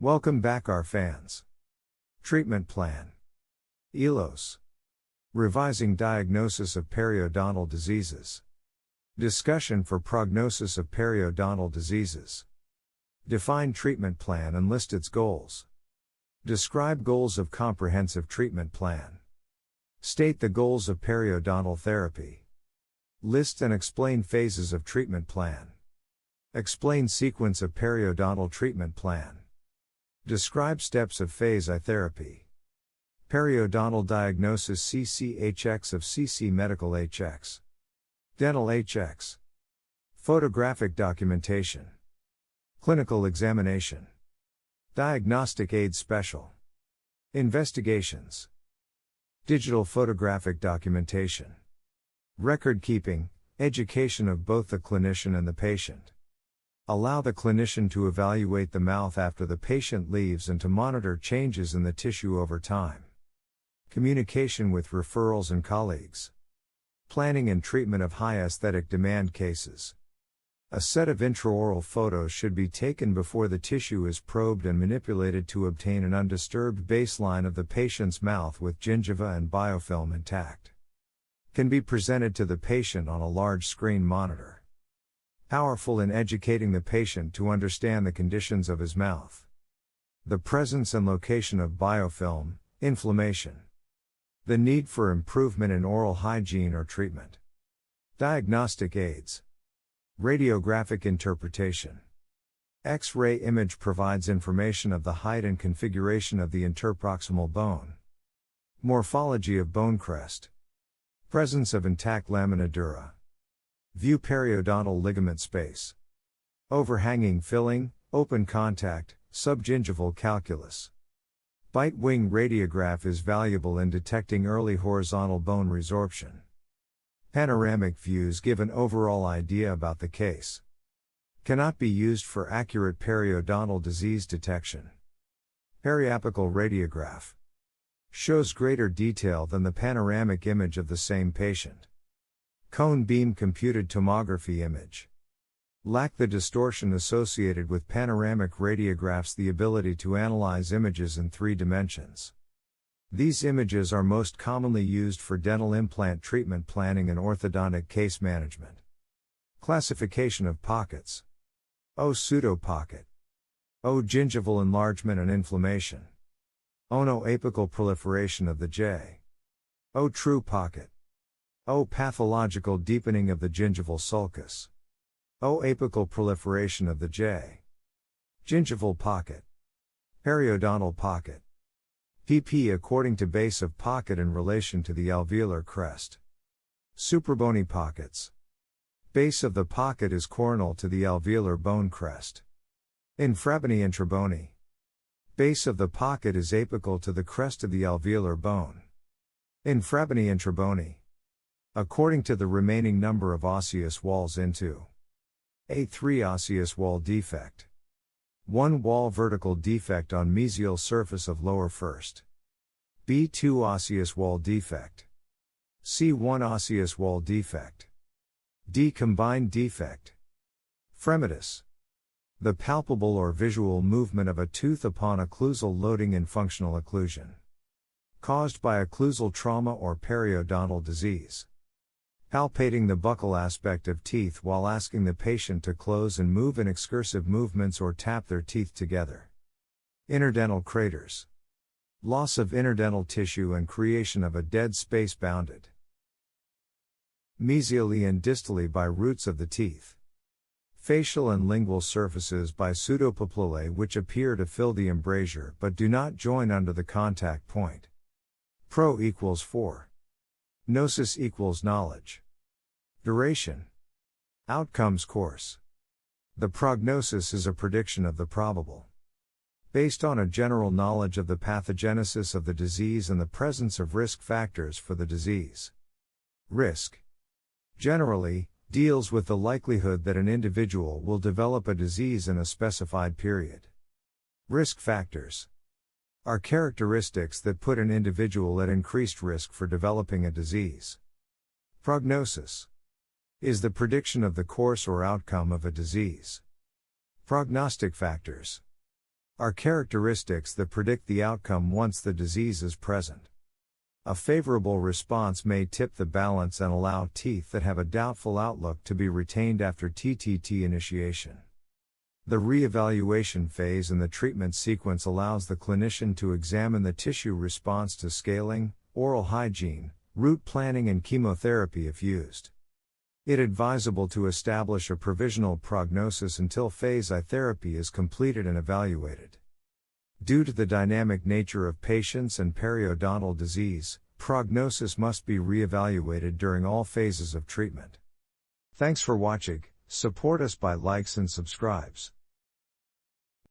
Welcome back our fans. Treatment plan. ELOS. Revising diagnosis of periodontal diseases. Discussion for prognosis of periodontal diseases. Define treatment plan and list its goals. Describe goals of comprehensive treatment plan. State the goals of periodontal therapy. List and explain phases of treatment plan. Explain sequence of periodontal treatment plan. Describe steps of phase I therapy. Periodontal diagnosis CCHX of CC Medical HX. Dental HX. Photographic documentation. Clinical examination. Diagnostic aid special. Investigations. Digital photographic documentation. Record keeping, education of both the clinician and the patient. Allow the clinician to evaluate the mouth after the patient leaves and to monitor changes in the tissue over time. Communication with referrals and colleagues. Planning and treatment of high aesthetic demand cases. A set of intraoral photos should be taken before the tissue is probed and manipulated to obtain an undisturbed baseline of the patient's mouth with gingiva and biofilm intact. Can be presented to the patient on a large screen monitor. Powerful in educating the patient to understand the conditions of his mouth. The presence and location of biofilm, inflammation. The need for improvement in oral hygiene or treatment. Diagnostic aids. Radiographic interpretation. X-ray image provides information of the height and configuration of the interproximal bone. Morphology of bone crest. Presence of intact lamina dura. View periodontal ligament space. Overhanging filling, open contact, subgingival calculus. Bite wing radiograph is valuable in detecting early horizontal bone resorption. Panoramic views give an overall idea about the case. Cannot be used for accurate periodontal disease detection. Periapical radiograph. Shows greater detail than the panoramic image of the same patient. Cone beam computed tomography image. Lack the distortion associated with panoramic radiographs, the ability to analyze images in 3 dimensions. These images are most commonly used for dental implant treatment planning and orthodontic case management. Classification of pockets. O pseudopocket. O gingival enlargement and inflammation. O no apical proliferation of the J. O true pocket. O pathological deepening of the gingival sulcus. O apical proliferation of the J. Gingival pocket. Periodontal pocket. PP according to base of pocket in relation to the alveolar crest. Suprabony pockets. Base of the pocket is coronal to the alveolar bone crest. Infrabony intrabony. Base of the pocket is apical to the crest of the alveolar bone. Infrabony intrabony. According to the remaining number of osseous walls into A3 osseous wall defect. 1 wall vertical defect on mesial surface of lower first. B2 osseous wall defect. C1 osseous wall defect. D combined defect. Fremitus. The palpable or visual movement of a tooth upon occlusal loading in functional occlusion. Caused by occlusal trauma or periodontal disease. Palpating the buccal aspect of teeth while asking the patient to close and move in excursive movements or tap their teeth together. Interdental craters. Loss of interdental tissue and creation of a dead space bounded mesially and distally by roots of the teeth. Facial and lingual surfaces by pseudopapillae which appear to fill the embrasure but do not join under the contact point. Pro equals 4. Gnosis equals knowledge. Duration. Outcomes course. The prognosis is a prediction of the probable. Based on a general knowledge of the pathogenesis of the disease and the presence of risk factors for the disease. Risk. Generally, deals with the likelihood that an individual will develop a disease in a specified period. Risk factors are characteristics that put an individual at increased risk for developing a disease. Prognosis is the prediction of the course or outcome of a disease. Prognostic factors are characteristics that predict the outcome once the disease is present. A favorable response may tip the balance and allow teeth that have a doubtful outlook to be retained after TTT initiation. The re-evaluation phase in the treatment sequence allows the clinician to examine the tissue response to scaling, oral hygiene, root planning and chemotherapy if used. It is advisable to establish a provisional prognosis until phase I therapy is completed and evaluated. Due to the dynamic nature of patients and periodontal disease, prognosis must be re-evaluated during all phases of treatment. Thanks for watching. Support us by likes and subscribes.